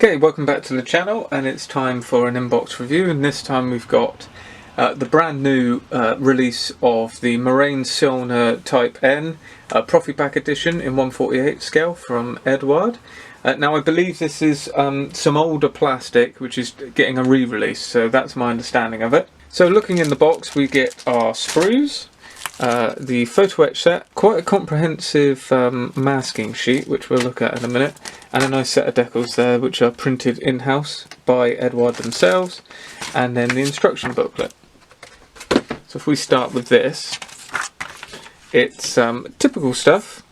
Okay, welcome back to the channel, and it's time for an inbox review, and this time we've got the brand new release of the Morane Saulnier Type N Profi Pack Edition in 1/48 scale from Eduard. Now I believe this is some older plastic which is getting a re-release, so that's my understanding of it. So looking in the box, we get our sprues, the photo etch set, quite a comprehensive masking sheet which we'll look at in a minute, and a nice set of decals there which are printed in-house by Eduard themselves, and then the instruction booklet. So if we start with this, it's typical stuff.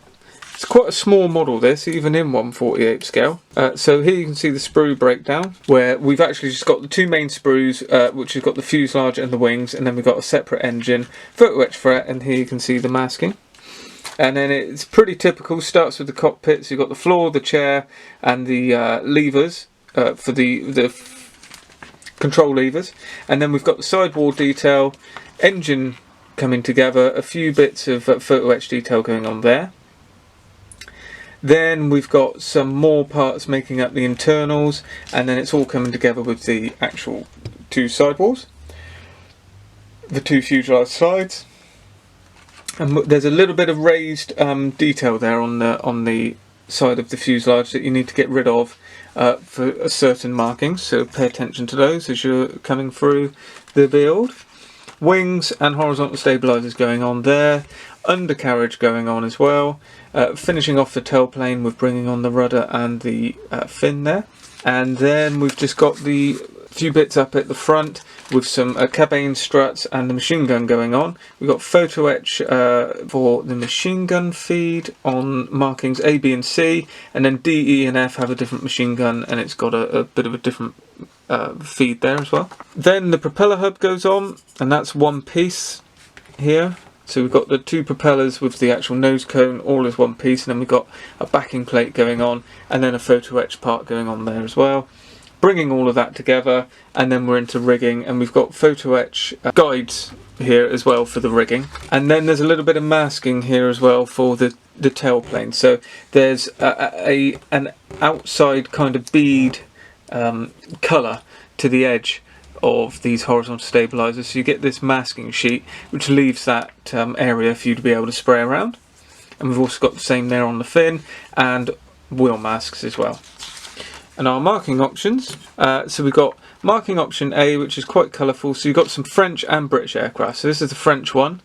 It's quite a small model, this, even in 1/48 scale. So here you can see the sprue breakdown, where we've actually just got the two main sprues, which has got the fuselage and the wings, and then we've got a separate engine, photo etch fret, and here you can see the masking. And then it's pretty typical, starts with the cockpit, so you've got the floor, the chair, and the levers for the control levers. And then we've got the sidewall detail, engine coming together, a few bits of photo etch detail going on there. Then we've got some more parts making up the internals, and then it's all coming together with the actual two sidewalls, the two fuselage sides. And there's a little bit of raised detail there on the side of the fuselage that you need to get rid of for certain markings, so pay attention to those as you're coming through the build. Wings and horizontal stabilizers going on there, undercarriage going on as well, finishing off the tailplane with bringing on the rudder and the fin there. And then we've just got the few bits up at the front with some cabane struts and the machine gun going on. We've got photo etch for the machine gun feed on markings A, B and C, and then D, E and F have a different machine gun, and it's got a bit of a different feed there as well. Then the propeller hub goes on, and that's one piece here. So we've got the two propellers with the actual nose cone all as one piece, and then we've got a backing plate going on, and then a photo etch part going on there as well. Bringing all of that together, and then we're into rigging, and we've got photo etch guides here as well for the rigging. And then there's a little bit of masking here as well for the tailplane. So there's an outside kind of bead colour to the edge of these horizontal stabilizers, so you get this masking sheet which leaves that area for you to be able to spray around. And we've also got the same there on the fin, and wheel masks as well. And our marking options, so we've got marking option A, which is quite colourful, so you've got some French and British aircraft. So this is the French one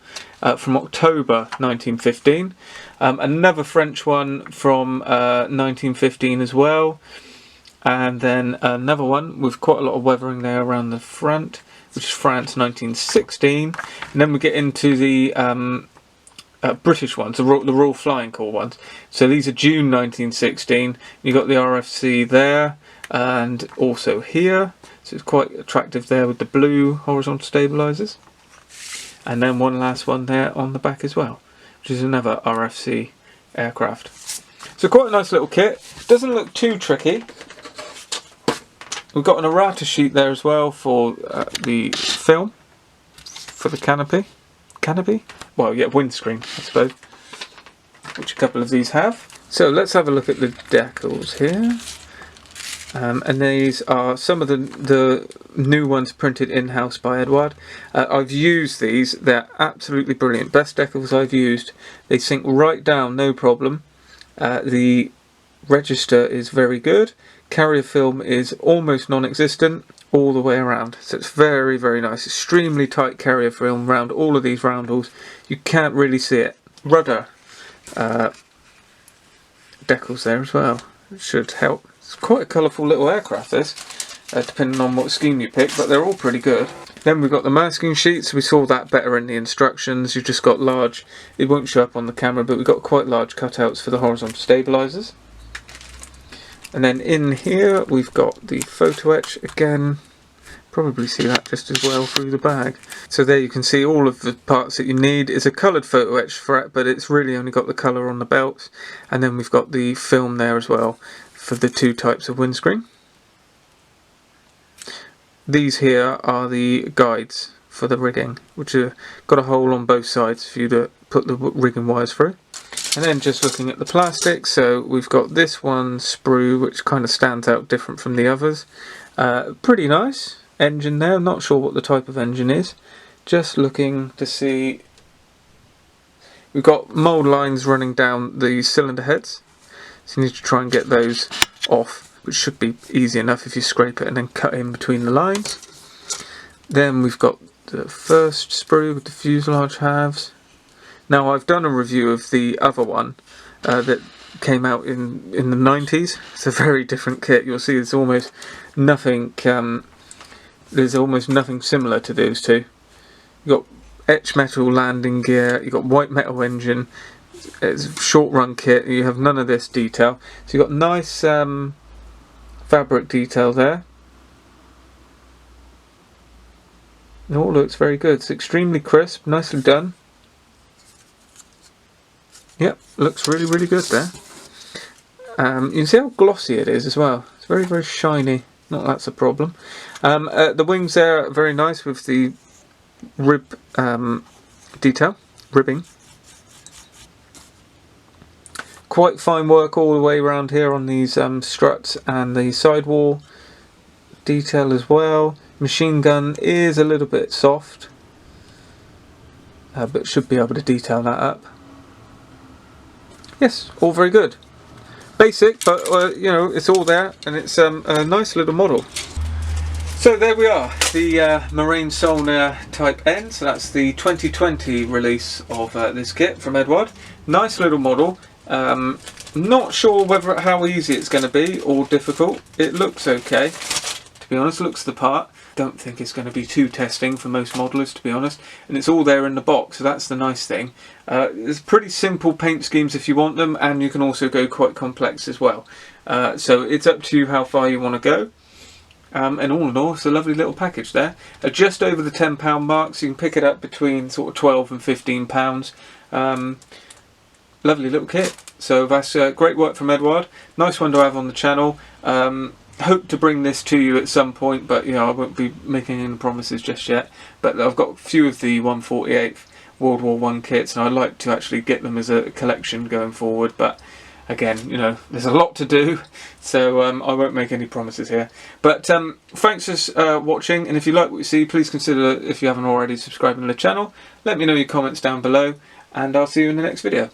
from October 1915, another French one from 1915 as well, and then another one with quite a lot of weathering there around the front, which is France 1916. And then we get into the British ones, the Royal Flying Corps ones. So these are June 1916. You've got the RFC there, and also here. So it's quite attractive there with the blue horizontal stabilizers. And then one last one there on the back as well, which is another RFC aircraft. So quite a nice little kit. Doesn't look too tricky. We've got an errata sheet there as well for the film, for the canopy. Well, yeah, windscreen, I suppose, which a couple of these have. So let's have a look at the decals here. And these are some of the new ones printed in-house by Eduard. I've used these, they're absolutely brilliant. Best decals I've used. They sink right down, no problem. The register is very good. Carrier film is almost non-existent all the way around, so it's very, very nice. Extremely tight carrier film around all of these roundels. You can't really see it. Rudder decals there as well. It should help. It's quite a colourful little aircraft, this, depending on what scheme you pick, but they're all pretty good. Then we've got the masking sheets. We saw that better in the instructions. You've just got large, it won't show up on the camera, but we've got quite large cutouts for the horizontal stabilizers. And then in here we've got the photo etch again. Probably see that just as well through the bag. So there you can see all of the parts that you need. It's a coloured photo etch fret, but it's really only got the colour on the belts. And then we've got the film there as well for the two types of windscreen. These here are the guides for the rigging, which have got a hole on both sides for you to put the rigging wires through. And then just looking at the plastic, so we've got this one sprue which kind of stands out different from the others. Pretty nice engine there, I'm not sure what the type of engine is. Just looking to see, we've got mould lines running down the cylinder heads, so you need to try and get those off, which should be easy enough if you scrape it and then cut in between the lines. Then we've got the first sprue with the fuselage halves. Now I've done a review of the other one that came out in the 90s. It's a very different kit. You'll see there's almost nothing similar to those two. You've got etched metal landing gear, you've got white metal engine, it's a short run kit, you have none of this detail. So you've got nice fabric detail there. It all looks very good. It's extremely crisp, nicely done. Yep, looks really, really good there. You can see how glossy it is as well. It's very, very shiny. Not that's a problem. The wings there are very nice with the rib detail, ribbing. Quite fine work all the way around here on these struts and the sidewall detail as well. Machine gun is a little bit soft, but should be able to detail that up. Yes, all very good. Basic, but you know, it's all there, and it's a nice little model. So there we are, the Morane Saulnier Type N. So that's the 2020 release of this kit from Eduard. Nice little model. Not sure how easy it's going to be or difficult. It looks okay, to be honest. Looks the part. Don't think it's going to be too testing for most modelers, to be honest. And it's all there in the box, so that's the nice thing. It's pretty simple paint schemes if you want them, and you can also go quite complex as well. So it's up to you how far you want to go. And all in all, it's a lovely little package there. Just over the £10 mark, so you can pick it up between sort of £12 and £15. Lovely little kit. So that's great work from Eduard. Nice one to have on the channel. Hope to bring this to you at some point, but you know, I won't be making any promises just yet. But I've got a few of the 1/48 World War I kits, and I'd like to actually get them as a collection going forward. But again, you know, there's a lot to do, so I won't make any promises here. But thanks for watching, and if you like what you see, please consider, if you haven't already, subscribing to the channel. Let me know your comments down below, and I'll see you in the next video.